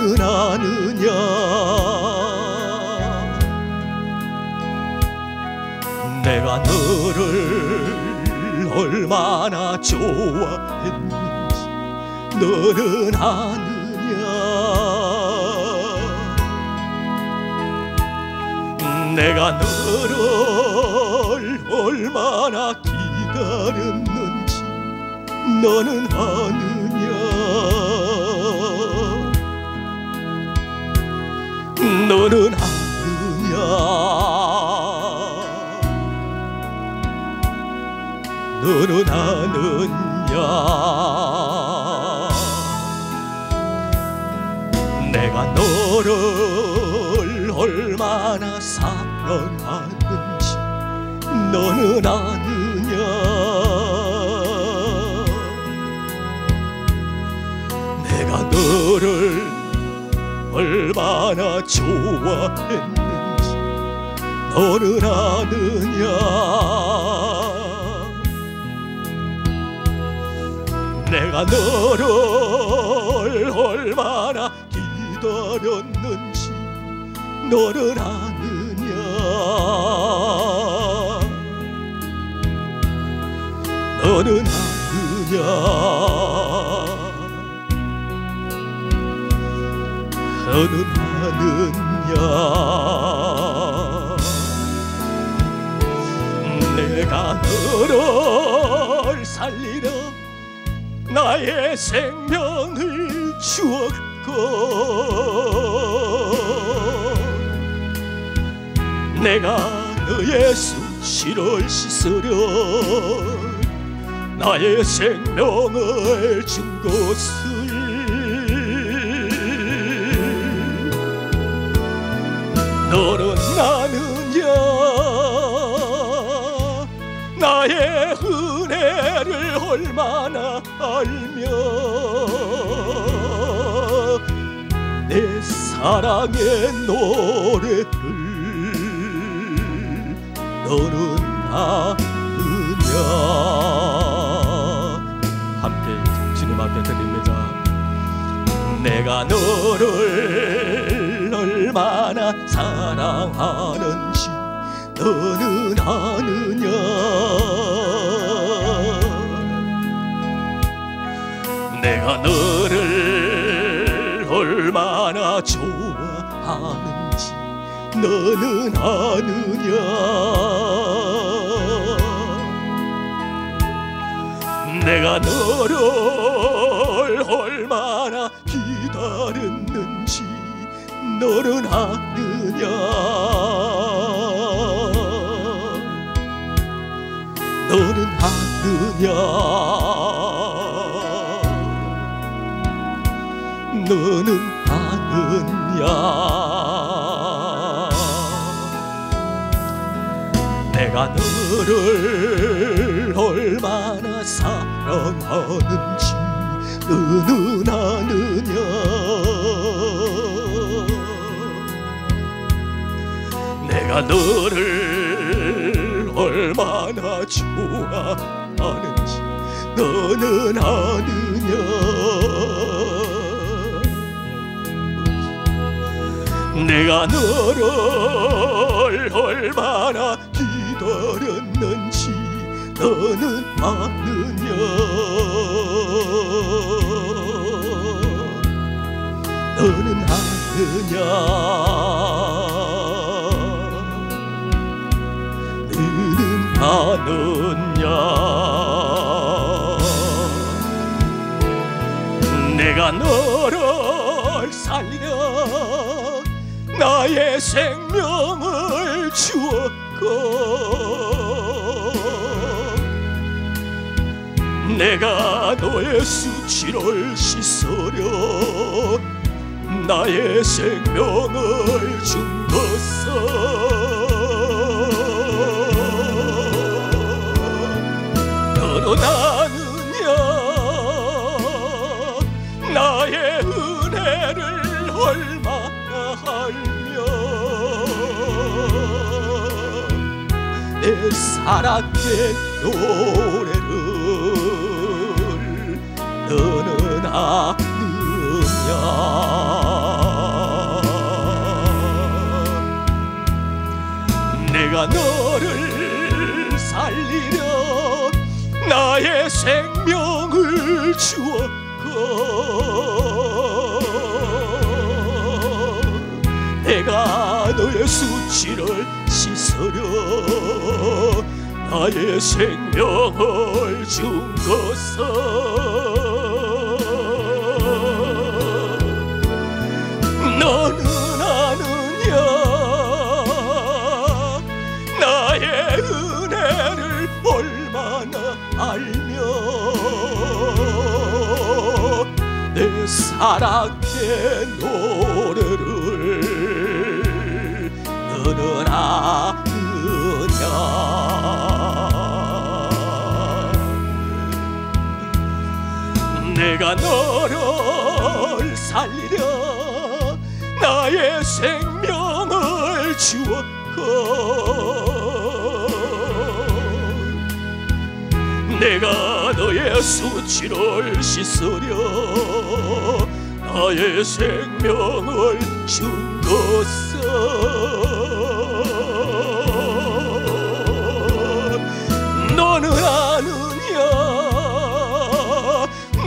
너는 아느냐 내가 너를 얼마나 좋아했는지 너는 아느냐 내가 너를 얼마나 기다렸는지 너는 아느냐 너는 아느냐 너는 아느냐 내가 너를 얼마나 사랑하는지 너는 아느냐 내가 너를 얼마나 좋아했는지 너는 아느냐 내가 너를 얼마나 기다렸는지 너는 아느냐 너는 아느냐 너는 아느냐 내가 너를 살리려 나의 생명을 주었고 내가 너의 수치를 씻으려 나의 생명을 준 것을 너는 아느냐 나의 은혜를 얼마나 알며 내 사랑의 노래를 너는 아느냐 함께 주님 앞에 드립니다. 내가 너를 얼마나 사랑하는지 너는 아느냐 내가 너를 얼마나 좋아하는지 너는 아느냐 내가 너를 얼마나 기다렸는지 너는 아느냐 너는 아느냐 너는 아느냐 내가 너를 얼마나 사랑하는지 너는 아느냐 내가 너를 얼마나 좋아하는지 너는 아느냐 내가 너를 얼마나 기다렸는지 너는 아느냐 너는 아느냐 너는 아느냐 내가 너를 살려 나의 생명을 주었고 내가 너의 수치를 씻으려 나의 생명을 준 것은 너는 아느냐 나의 은혜를 얼마나 알며 내 사랑의 노래를 너는 아느냐 내가 너를 살리려 나의 생명을 주었고 내가 너의 수치를 씻으려 나의 생명을 준 것은 너는 아느냐 나의 은혜를 얼마나 알며 내 사랑의 노래를 너는 아느냐 내가 너를 살리려 나의 생명을 주었고 내가 너의 수치를 씻으려 나의 생명을 준 것은 너는 아느냐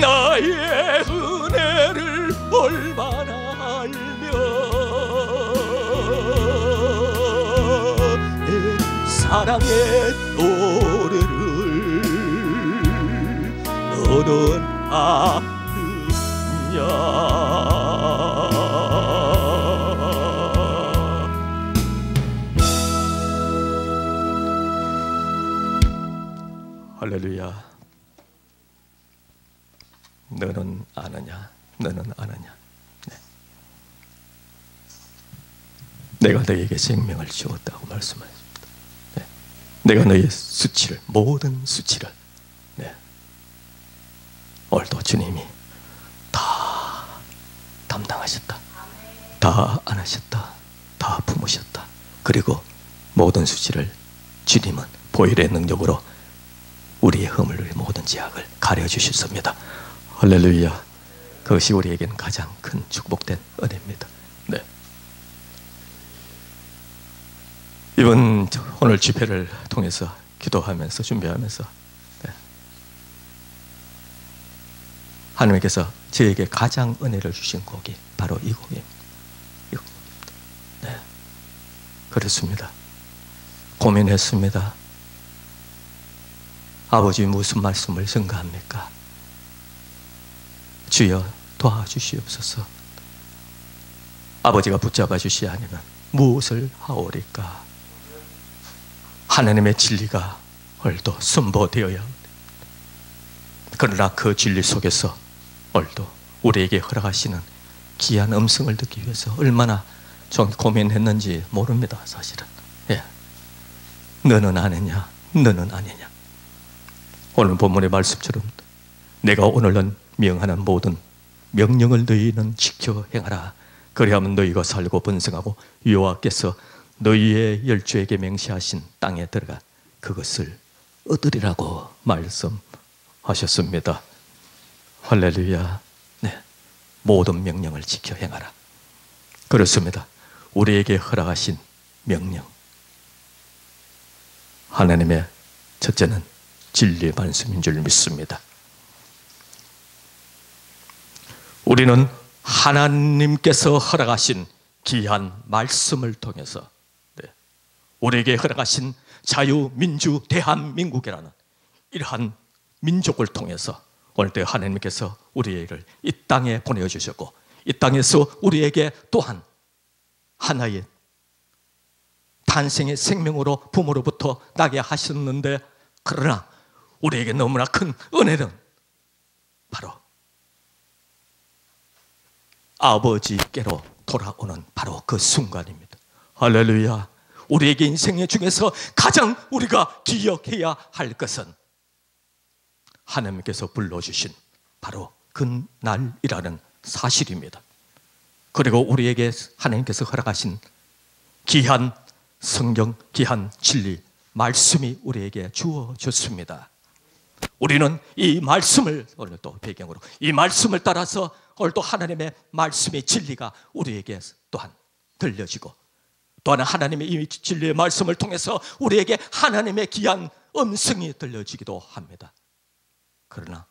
나의 은혜를 얼마나 알며 내 사랑의 노래를 너는 아느냐 할렐루야. 너는 아느냐 너는 아느냐 네. 내가 너에게 생명을 주었다고 말씀하십니다. 네. 내가 너의 수치를 모든 수치를 네. 오늘도 주님이 다 담당하셨다. 다 안으셨다. 다 품으셨다. 그리고 모든 수치를 주님은 보혈의 능력으로 우리의 허물을 모든 죄악을 가려주셨습니다. 할렐루야. 그것이 우리에겐 가장 큰 축복된 은혜입니다. 네. 이번 오늘 집회를 통해서 기도하면서 준비하면서 네. 하나님께서 저에게 가장 은혜를 주신 곡이 바로 이 곡입니다. 이 곡입니다. 네. 그렇습니다. 고민했습니다. 아버지 무슨 말씀을 증거합니까? 주여 도와주시옵소서. 아버지가 붙잡아 주시 아니면 무엇을 하오리까? 하나님의 진리가 오늘도 선포되어야 합니다. 그러나 그 진리 속에서 오늘도 우리에게 허락하시는 귀한 음성을 듣기 위해서 얼마나 좀 고민했는지 모릅니다. 사실은 예. 너는 아느냐 너는 아니냐. 오늘 본문의 말씀처럼 내가 오늘은 명하는 모든 명령을 너희는 지켜 행하라. 그리하면 너희가 살고 번성하고 여호와께서 너희의 열조에게 맹세하신 땅에 들어가 그것을 얻으리라고 말씀하셨습니다. 할렐루야. 네. 모든 명령을 지켜 행하라. 그렇습니다. 우리에게 허락하신 명령, 하나님의 첫째는 진리의 말씀인 줄 믿습니다. 우리는 하나님께서 허락하신 귀한 말씀을 통해서 네, 우리에게 허락하신 자유민주 대한민국이라는 이러한 민족을 통해서 오늘도 하나님께서 우리를 이 땅에 보내주셨고 이 땅에서 우리에게 또한 하나의 탄생의 생명으로 부모로부터 나게 하셨는데 그러나 우리에게 너무나 큰 은혜는 바로 아버지께로 돌아오는 바로 그 순간입니다. 할렐루야. 우리에게 인생 중에서 가장 우리가 기억해야 할 것은 하나님께서 불러주신 바로 그 날이라는 사실입니다. 그리고 우리에게 하나님께서 허락하신 귀한 성경, 귀한 진리, 말씀이 우리에게 주어졌습니다. 우리는 이 말씀을 오늘 또 배경으로 이 말씀을 따라서 오늘 또 하나님의 말씀의 진리가 우리에게 또한 들려지고 또한 하나님의 이 진리의 말씀을 통해서 우리에게 하나님의 귀한 음성이 들려지기도 합니다. 그러나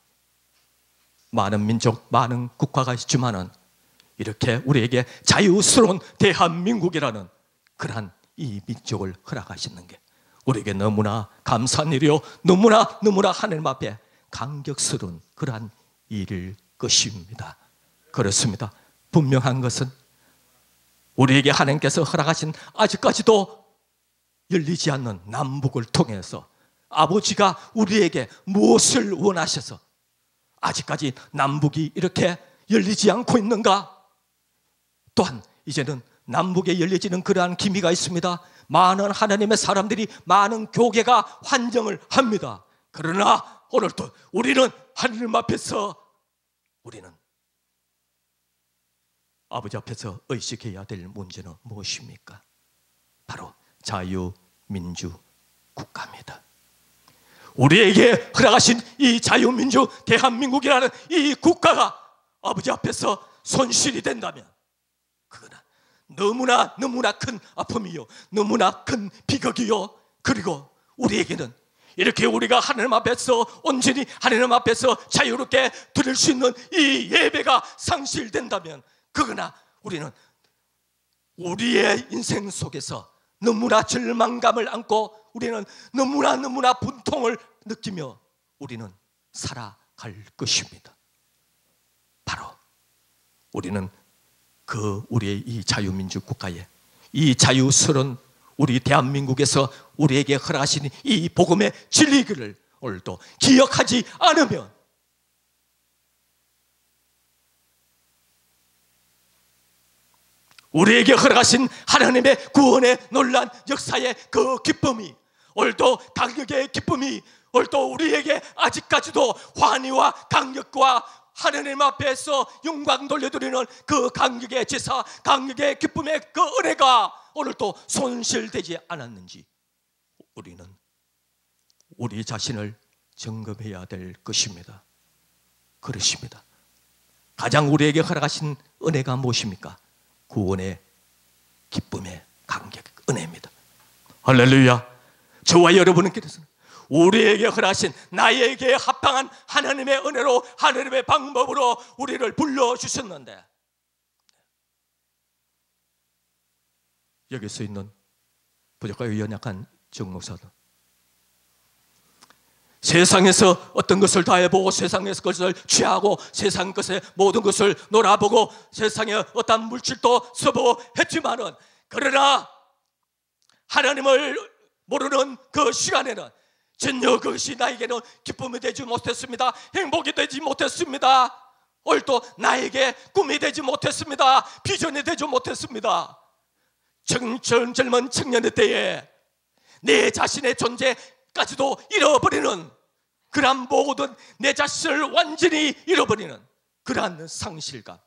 많은 민족, 많은 국가가 있지만은 이렇게 우리에게 자유스러운 대한민국이라는 그러한 이 민족을 허락하시는 게 우리에게 너무나 감사한 일이요, 너무나 하나님 앞에 감격스러운 그러한 일일 것입니다. 그렇습니다. 분명한 것은 우리에게 하나님께서 허락하신 아직까지도 열리지 않는 남북을 통해서 아버지가 우리에게 무엇을 원하셔서 아직까지 남북이 이렇게 열리지 않고 있는가? 또한 이제는 남북에 열려지는 그러한 기미가 있습니다. 많은 하나님의 사람들이, 많은 교계가 환정을 합니다. 그러나 오늘도 우리는 하나님 앞에서 우리는 아버지 앞에서 의식해야 될 문제는 무엇입니까? 바로 자유민주 국가입니다. 우리에게 허락하신 이 자유민주 대한민국이라는 이 국가가 아버지 앞에서 손실이 된다면 그거는 너무나 큰 아픔이요, 너무나 큰 비극이요, 그리고 우리에게는 이렇게 우리가 하나님 앞에서 온전히 하나님 앞에서 자유롭게 드릴 수 있는 이 예배가 상실된다면 그러나 우리는 우리의 인생 속에서 너무나 절망감을 안고 우리는 너무나 분통을 느끼며 우리는 살아갈 것입니다. 바로 우리는 그 우리의 이 자유민주 국가에, 이 자유스러운 우리 대한민국에서 우리에게 허락하신 이 복음의 진리를 오늘도 기억하지 않으면 우리에게 허락하신 하나님의 구원의 놀란 역사의 그 기쁨이, 오늘도 강력의 기쁨이 오늘도 우리에게 아직까지도 환희와 강력과 하나님 앞에서 영광 돌려드리는 그 강력의 제사, 강력의 기쁨의 그 은혜가 오늘도 손실되지 않았는지 우리는 우리 자신을 점검해야 될 것입니다. 그렇습니다. 가장 우리에게 허락하신 은혜가 무엇입니까? 구원의 기쁨의 감격 은혜입니다. 할렐루야. 저와 여러분께서는 우리에게 허락하신 나에게 합당한 하나님의 은혜로, 하나님의 방법으로 우리를 불러주셨는데 여기서 있는 부족하고 연약한 정목사들, 세상에서 어떤 것을 다 해보고 세상에서 것을 취하고 세상 것에 모든 것을 놀아보고 세상에 어떤 물질도 써보고 했지만은 그러나 하나님을 모르는 그 시간에는 전혀 그것이 나에게는 기쁨이 되지 못했습니다. 행복이 되지 못했습니다. 오늘도 나에게 꿈이 되지 못했습니다. 비전이 되지 못했습니다. 젊은 청년의 때에 내 자신의 존재까지도 잃어버리는 그러한 모든 내 자신을 완전히 잃어버리는 그러한 상실감,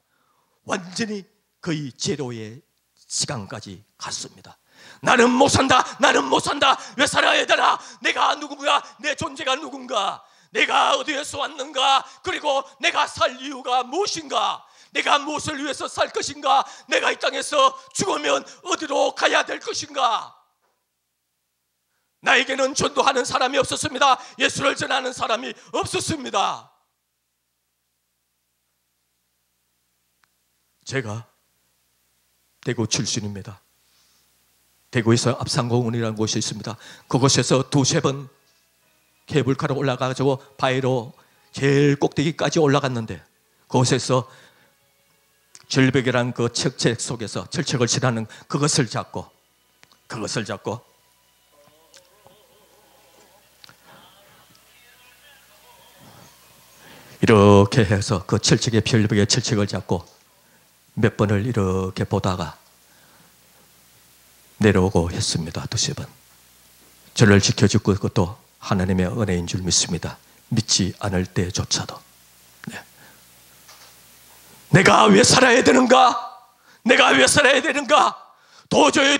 완전히 거의 제로의 시간까지 갔습니다. 나는 못 산다, 나는 못 산다, 왜 살아야 되나, 내가 누군가, 내 존재가 누군가, 내가 어디에서 왔는가, 그리고 내가 살 이유가 무엇인가, 내가 무엇을 위해서 살 것인가, 내가 이 땅에서 죽으면 어디로 가야 될 것인가. 나에게는 전도하는 사람이 없었습니다. 예수를 전하는 사람이 없었습니다. 제가 대구 출신입니다. 대구에서 압산공원이라는 곳이 있습니다. 그곳에서 두세 번 케이블카로 올라가가지고 바위로 제일 꼭대기까지 올라갔는데 그곳에서 절벽이라는 그 철책 속에서 철책을 칠하는 그것을 잡고 이렇게 해서 그 철책의 절벽에 철책을 잡고 몇 번을 이렇게 보다가 내려오고 했습니다. 두세 번. 저를 지켜주고 그것도 하나님의 은혜인 줄 믿습니다. 믿지 않을 때조차도. 네. 내가 왜 살아야 되는가? 내가 왜 살아야 되는가? 도저히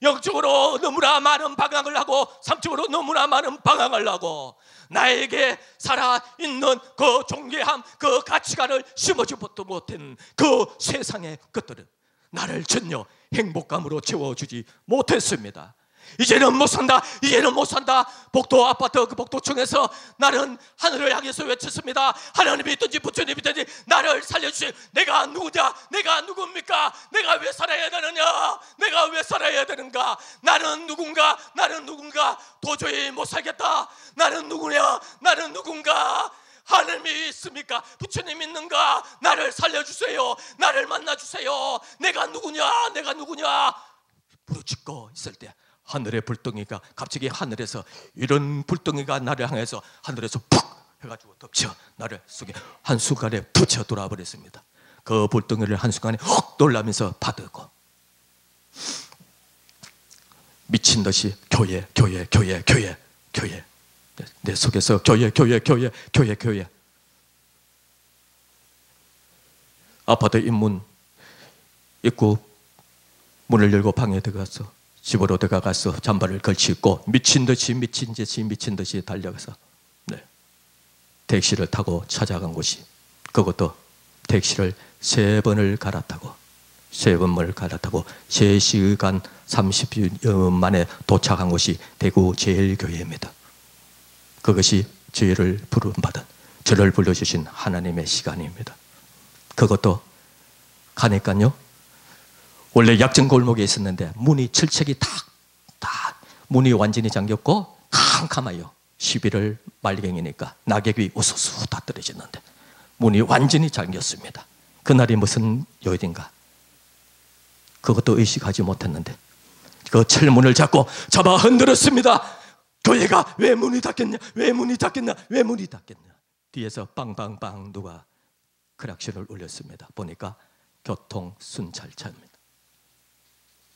영적으로 너무나 많은 방황을 하고 삶적으로 너무나 많은 방황을 하고 나에게 살아있는 그 존귀함, 그 가치관을 심어주지도 못한 그 세상의 것들은 나를 전혀 행복감으로 채워주지 못했습니다. 이제는 못 산다, 이제는 못 산다. 복도 아파트 그 복도층에서 나는 하늘을 향해서 외쳤습니다. 하나님이 있든지 부처님이 있든지 나를 살려주세요. 내가 누구냐? 내가 누굽니까? 내가 왜 살아야 되느냐? 내가 왜 살아야 되는가? 나는 누군가? 나는 누군가? 도저히 못 살겠다. 나는 누구냐? 나는 누군가? 하나님이 있습니까? 부처님 있는가? 나를 살려주세요. 나를 만나주세요. 내가 누구냐? 내가 누구냐? 부르짖고 있을 때 하늘의 불덩이가 갑자기 하늘에서 이런 불덩이가 나를 향해서 하늘에서 푹 해가지고 덮쳐 나를 속에 한순간에 붙여 돌아버렸습니다. 그 불덩이를 한순간에 훅 놀라면서 받고 미친 듯이 교회 내 속에서 교회 아파트 입문 입구 문을 열고 방에 들어가서 집으로 들어가서 잠바를 걸치고 미친 듯이 달려가서 택시를 타고 찾아간 곳이, 그것도 택시를 3번을 갈아타고 3시간 30분 만에 도착한 곳이 대구 제일교회입니다. 그것이 저희를 부름받은, 저를 불러주신 하나님의 시간입니다. 그것도 가니까요, 원래 약정 골목에 있었는데 문이 철책이 다 문이 완전히 잠겼고 캄캄해요. 11월 말경이니까 낙엽이 우수수 다 떨어졌는데 문이 완전히 잠겼습니다. 그날이 무슨 요일인가 그것도 의식하지 못했는데 그 철문을 잡아 흔들었습니다. 교회가 왜 문이 닫겠냐? 뒤에서 빵빵빵 누가 크락션을 울렸습니다. 보니까 교통 순찰차입니다.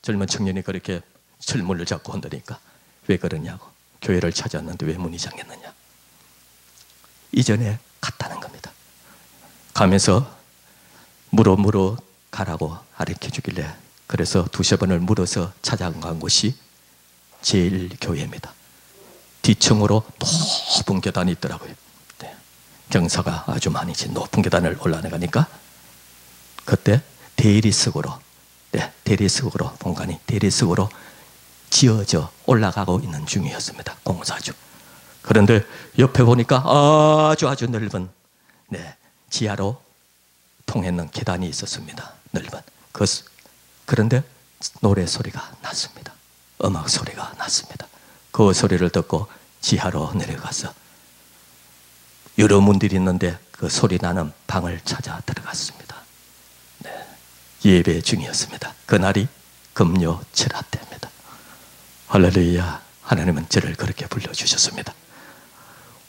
젊은 청년이 그렇게 철문을 잡고 흔드니까 왜 그러냐고, 교회를 찾았는데 왜 문이 잠겼느냐, 이전에 갔다는 겁니다. 가면서 물어 가라고 가르쳐 주길래 그래서 2-3번을 물어서 찾아간 곳이 제일교회입니다. 뒤층으로 높은 계단이 있더라고요. 경사가 아주 많이 높은 계단을 올라가니까 그때 대리석으로 지어져 올라가고 있는 중이었습니다. 공사 중. 그런데 옆에 보니까 아주 넓은 지하로 통했는 계단이 있었습니다. 넓은. 그런데 노래 소리가 났습니다. 음악 소리가 났습니다. 그 소리를 듣고 지하로 내려가서 여러 문들이 있는데 그 소리 나는 방을 찾아 들어갔습니다. 예배 중이었습니다. 그날이 금요 철야 때입니다. 할렐루야. 하나님은 저를 그렇게 불러주셨습니다.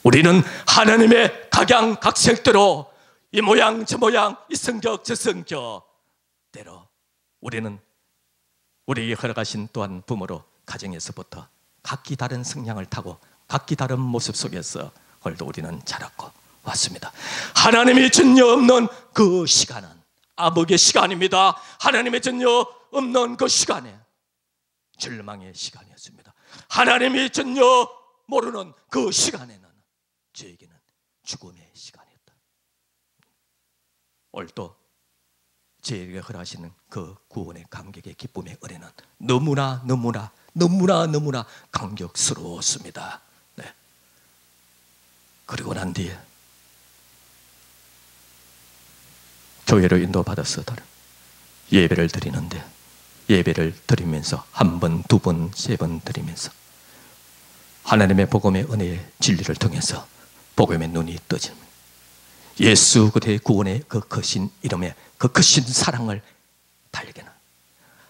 우리는 하나님의 각양각색대로 이 모양 저 모양 이 성격 저 성격대로 우리는 우리에게 허락하신 또한 부모로 가정에서부터 각기 다른 성향을 타고 각기 다른 모습 속에서 오늘도 우리는 자랐고 왔습니다. 하나님이 전혀 없는 그 시간은 암흑의 시간입니다. 하나님의 전혀 없는 그 시간에 절망의 시간이었습니다. 하나님이 전혀 모르는 그 시간에는 저에게는 죽음의 시간이었다. 오늘도 저에게 허락하시는 그 구원의 감격의 기쁨의 은혜는 너무나 감격스러웠습니다. 그리고 난 뒤에 교회로 인도받아서 예배를 드리는데 예배를 드리면서 1번, 2번, 3번 드리면서 하나님의 복음의 은혜의 진리를 통해서 복음의 눈이 떠집니다. 예수 그리스도의 구원의 그 크신 이름에 그 크신 사랑을 달리게는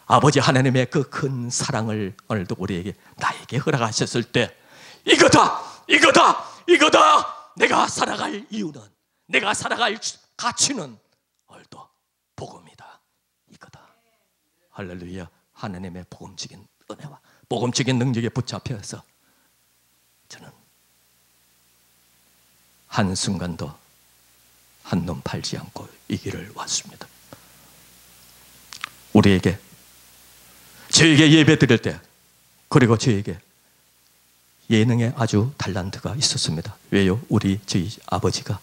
아버지 하나님의 그 큰 사랑을 오늘도 우리에게 나에게 허락하셨을 때 이거다 내가 살아갈 이유는, 내가 살아갈 가치는 오늘도 복음이다, 이거다. 할렐루야. 하나님의 복음적인 은혜와 복음적인 능력에 붙잡혀서 저는 한순간도 한눈 팔지 않고 이 길을 왔습니다. 저에게 예배 드릴 때, 그리고 저에게 예능에 아주 탤런트가 있었습니다. 왜요? 저희 아버지가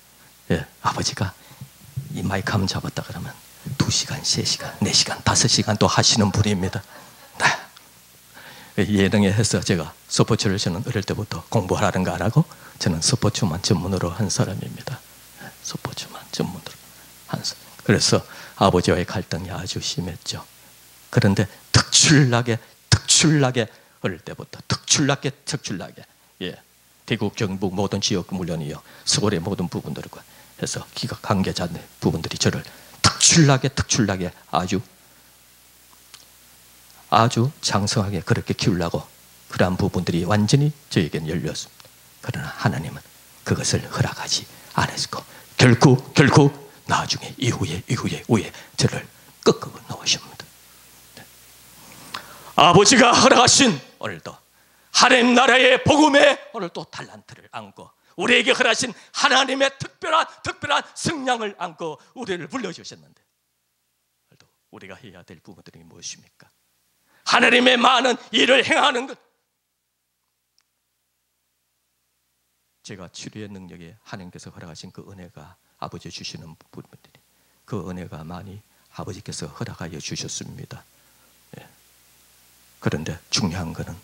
이 마이크 한번 잡았다 그러면 2시간, 3시간, 4시간, 5시간 또 하시는 분입니다. 네. 예능에 해서 제가 스포츠를 저는 어릴 때부터 공부하라는 거 안 하고 저는 스포츠만 전문으로 한 사람입니다. 스포츠만 전문으로 한 사람. 그래서 아버지와의 갈등이 아주 심했죠. 그런데 특출나게 어릴 때부터 특출나게 예, 대국 경북 모든 지역 물론이요 서울의 모든 부분들과 해서 기각 관계자 부분들이 저를 특출나게 아주 장성하게 그렇게 키우려고 그러한 부분들이 완전히 저에게는 열렸습니다. 그러나 하나님은 그것을 허락하지 않으시고 결국 나중에 이후에 저를 끄끄고 놓으십니다. 아버지가 허락하신 오늘도 하나님 나라의 복음의 오늘 또 달란트를 안고 우리에게 허락하신 하나님의 특별한 성량을 안고 우리를 불러주셨는데 오늘도 우리가 해야 될 부분들이 무엇입니까? 하나님의 많은 일을 행하는 것. 제가 치료의 능력에 하나님께서 허락하신 그 은혜가 아버지 주시는 부분들이 그 은혜가 많이 아버지께서 허락하여 주셨습니다. 예. 그런데 중요한 것은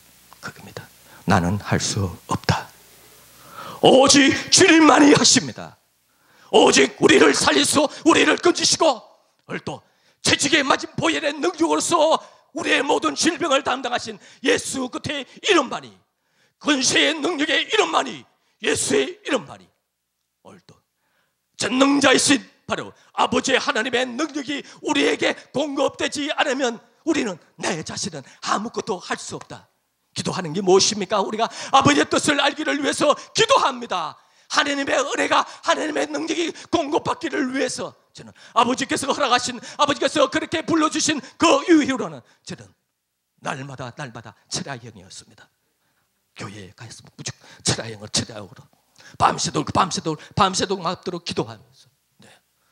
그겁니다. 나는 할 수 없다. 오직 주님만이 하십니다. 오직 우리를 살리시고 우리를 건지시고 오늘도 채찍에 맞은 보혈의 능력으로서 우리의 모든 질병을 담당하신 예수 그의 이름만이 권세의 능력의 이름만이 예수의 이름만이 오늘도 전능자이신 바로 아버지 하나님의 능력이 우리에게 공급되지 않으면 우리는 내 자신은 아무것도 할 수 없다. 기도하는 게 무엇입니까? 우리가 아버지의 뜻을 알기를 위해서 기도합니다. 하나님의 은혜가 하나님의 능력이 공급받기를 위해서 저는 아버지께서 허락하신 아버지께서 그렇게 불러주신 그 이후로는 저는 날마다 철야형이었습니다. 교회에 가서 무조건 철야형으로 밤새도록 맞도록 기도하면서 네.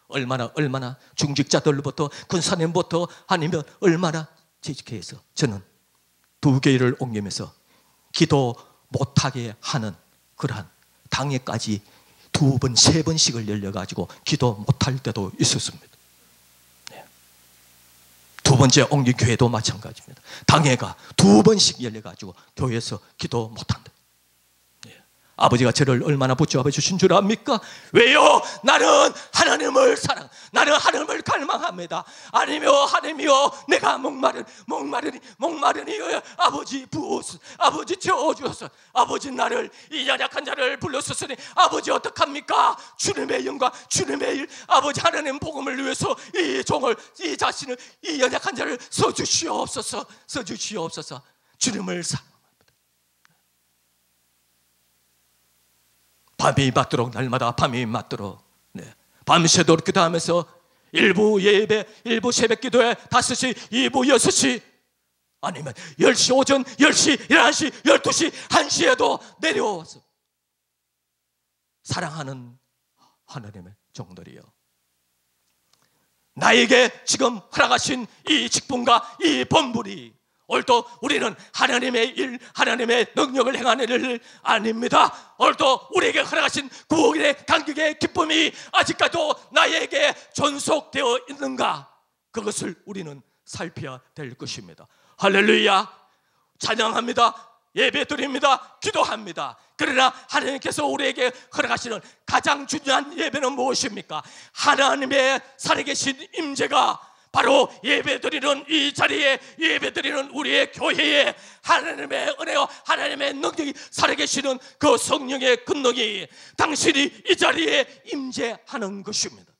얼마나 중직자들부터 군사님부터 아니면 얼마나 재직해서 저는 2개를 옮기면서 기도 못하게 하는 그러한 당회까지 2번, 3번씩을 열려가지고 기도 못할 때도 있었습니다. 네. 2번째 옮긴 교회도 마찬가지입니다. 당회가 2번씩 열려가지고 교회에서 기도 못한다. 네. 아버지가 저를 얼마나 붙잡아 주신 줄 압니까? 왜요? 나는 하나님을 나는 하나님을 갈망합니다. 하나님이여 내가 목마르니 아버지 부어서 아버지 채워주어서 아버지 나를 이 연약한 자를 불렀었으니 아버지 어떡합니까? 주님의 영광 주님의 일 아버지 하나님 복음을 위해서 이 자신을 이 연약한 자를 써주시옵소서 주님을 사랑합니다. 밤이 맞도록 날마다 밤이 맞도록 네. 밤새도록 기도하면서 일부 예배, 일부 새벽 기도에 5시, 2부 6시 아니면 10시 오전 10시, 11시, 12시, 1시에도 내려와서 사랑하는 하나님의 종들이여 나에게 지금 허락하신 이 직분과 이 본분이 오늘도 우리는 하나님의 일, 하나님의 능력을 행하는 일 아닙니다. 오늘도 우리에게 허락하신 구원의 감격의 기쁨이 아직까지도 나에게 존속되어 있는가? 그것을 우리는 살펴야 될 것입니다. 할렐루야! 찬양합니다. 예배드립니다. 기도합니다. 그러나 하나님께서 우리에게 허락하시는 가장 중요한 예배는 무엇입니까? 하나님의 살아계신 임재가 바로 예배드리는 이 자리에 예배드리는 우리의 교회에 하나님의 은혜와 하나님의 능력이 살아계시는 그 성령의 근능이 당신이 이 자리에 임재하는 것입니다.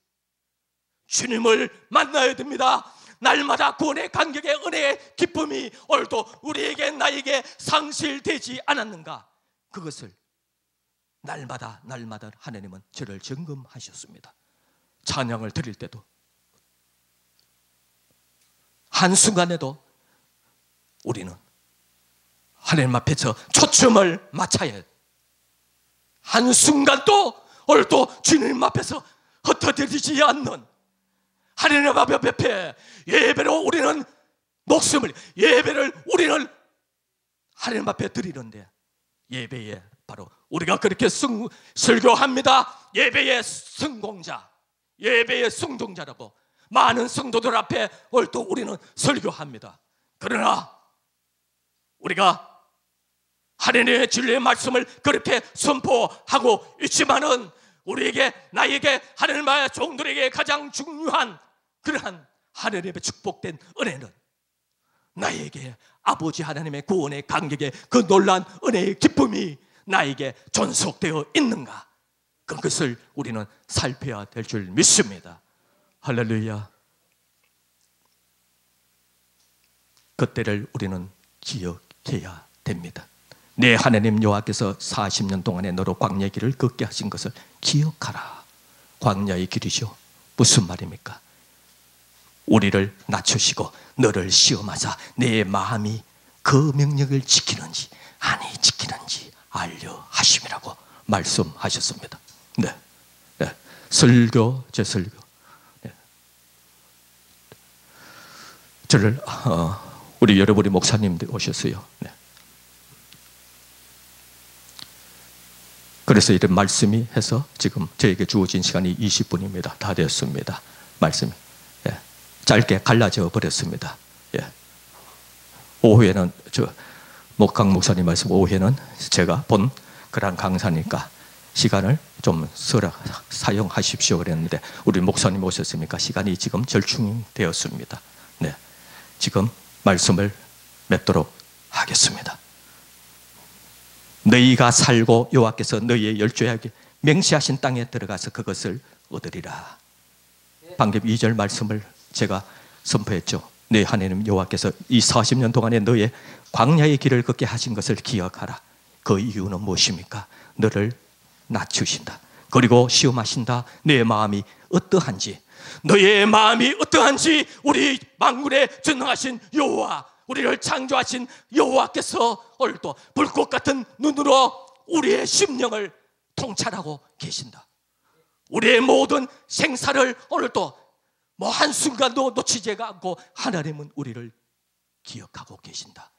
주님을 만나야 됩니다. 날마다 구원의 감격의 은혜의 기쁨이 오늘도 우리에게 나에게 상실되지 않았는가? 그것을 날마다 하나님은 저를 점검하셨습니다. 찬양을 드릴 때도 한순간에도 우리는 하나님 앞에서 초점을 맞춰야 해요. 한순간도 오늘도 주님 앞에서 흩어뜨리지 않는 하나님 앞에 예배로 우리는 목숨을 예배를 우리는 하나님 앞에 드리는데 예배에 바로 우리가 그렇게 설교합니다. 예배의 성공자 예배의 성동자라고 많은 성도들 앞에 오늘도 우리는 설교합니다. 그러나 우리가 하나님의 진리의 말씀을 그렇게 선포하고 있지만은 우리에게, 나에게, 하나님의 종들에게 가장 중요한 그러한 하나님의 축복된 은혜는 나에게 아버지 하나님의 구원의 감격의 그 놀라운 은혜의 기쁨이 나에게 존속되어 있는가, 그것을 우리는 살펴야 될 줄 믿습니다. 할렐루야. 그때를 우리는 기억해야 됩니다. 내 하나님 여호와께서 40년 동안의 너로 광야의 길을 걷게 하신 것을 기억하라. 광야의 길이죠. 무슨 말입니까? 우리를 낮추시고 너를 시험하사 내 마음이 그 명령을 지키는지 아니 지키는지 알려 하심이라고 말씀하셨습니다. 네, 네. 설교, 제 설교. 네. 저를 우리 여러분이 목사님들 오셨어요. 네. 그래서 이런 말씀이 해서 지금 저에게 주어진 시간이 20분입니다. 다 되었습니다. 말씀이. 예. 짧게 갈라져 버렸습니다. 예. 오후에는 강 목사님 말씀, 오후에는 제가 본 그런 강사니까 시간을 좀 사용하십시오 그랬는데 우리 목사님 오셨으니까 시간이 지금 절충되었습니다. 네. 지금 말씀을 맺도록 하겠습니다. 너희가 살고 여호와께서 너희의 열조에게 맹세하신 땅에 들어가서 그것을 얻으리라. 방금 2절 말씀을 제가 선포했죠. 네 하나님 여호와께서 이 40년 동안에 너의 광야의 길을 걷게 하신 것을 기억하라. 그 이유는 무엇입니까? 너를 낮추신다. 그리고 시험하신다. 내 마음이 어떠한지, 너의 마음이 어떠한지 우리 만군의 전능하신 여호와, 우리를 창조하신 여호와께서 오늘도 불꽃 같은 눈으로 우리의 심령을 통찰하고 계신다. 우리의 모든 생사를 오늘도 뭐 한순간도 놓치지 않고 하나님은 우리를 기억하고 계신다.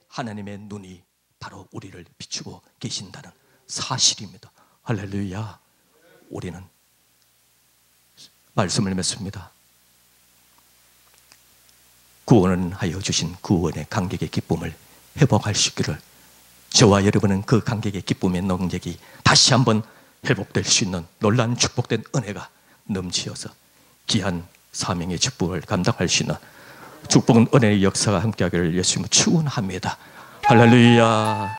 하나님의 눈이 바로 우리를 비추고 계신다는 사실입니다. 할렐루야. 우리는 말씀을 맺습니다. 구원을 하여 주신 구원의 감격의 기쁨을 회복할 수 있기를, 저와 여러분은 그 감격의 기쁨의 능력이 다시 한번 회복될 수 있는 놀라운 축복된 은혜가 넘치어서 귀한 사명의 축복을 감당할 수 있는 축복은 은혜의 역사가 함께하기를 예수님을 축원합니다. 할렐루야.